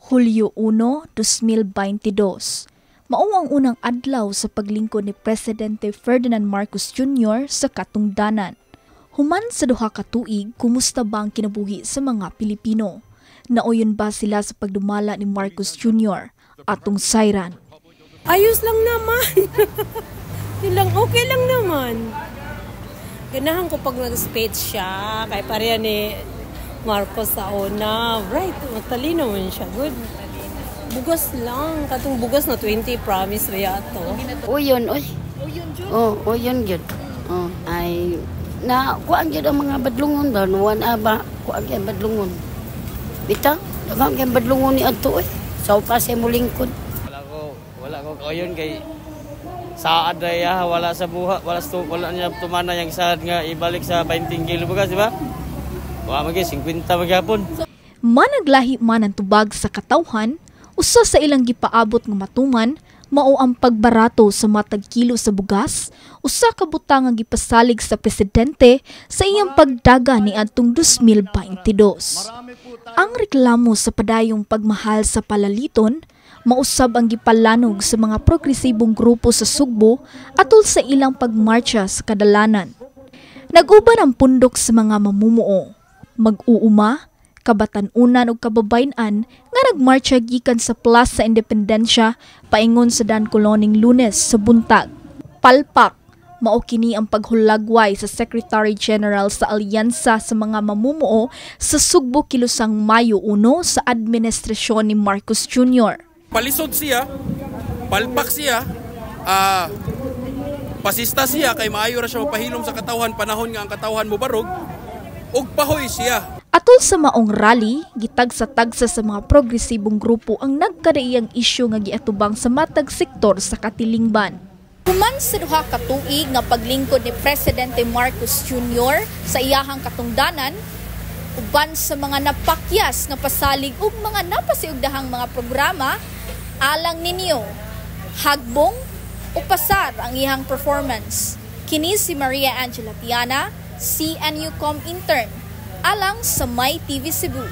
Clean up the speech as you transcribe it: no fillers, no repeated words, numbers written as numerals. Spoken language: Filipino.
Hulyo 1, 2022. Mao ang unang adlaw sa paglingkod ni Presidente Ferdinand Marcos Jr. sa katungdanan. Human sa duha ka tuig, kumusta ba ang kinabuhi sa mga Pilipino? Naoyon ba sila sa pagdumala ni Marcos Jr. atong sayran? Ayos lang naman. Okay lang naman. Ganahan ko pag nag-speech siya, kay pareha ni Marcos sa una. Right, matalino man siya. Good. Bugas lang. Katong bugas na 20, promise ba yato? O yun, oy. O yun yun. Ay, na, kuhaan yun ang mga badlungon ba? Nuwan ba? Kuhaan yun badlungon. Bita, kuhaan yun badlungon ni Adto, oy. Sa upasay mo lingkod. Wala ko yun kay saad ya wala sa buha, wala niya tumana yang saad nga ibalik sa 20 kilo bugas, di ba? Wa magi 50 magyapon. Managlahi man ang tubag sa katawhan, usa sa ilang gipaabot nga matuman mao ang pagbarato sa matag kilo sa bugas, usa ka butang nga gipasalig sa presidente sa iyang pagdaga ni adtong 2022. Ang reklamo sa padayong pagmahal sa palaliton mausab ang gipalanog sa mga progresibong grupo sa Sugbo atol sa ilang pagmarcha sa kadalanan. Nag-uban ang pundok sa mga mamumuo, mag-uuma, kabatan-unan ug kababayan nga nagmarcha gikan sa Plaza Independencia paingon sa Dancoloning Lunes sa buntag. Palpak mao kini ang paghulagway sa Secretary General sa Alyansa sa mga mamumuo sa Sugbo kilusang Mayo 1 sa administrasyon ni Marcos Jr. Palisod siya, palpak siya, pasista siya kay maayo ra siya mapahilom sa katawhan panahon nga ang katawhan mo barog ug pahoy siya. Atol sa maong rally, gitagsa-tagsa sa mga progresibong grupo ang nagkadaiyang isyu nga giatubang sa matag sektor sa Katilingban. Human sa duha ka tuig nga paglingkod ni Presidente Marcos Jr. sa iyahang katungdanan, uban sa mga napakyas nga pasalig ug mga napasiugdahang mga programa, alang ninyo, hagbong o pasar ang iyang performance. Kini si Maria Angela Tiana, CNUcom intern, alang sa My TV Cebu.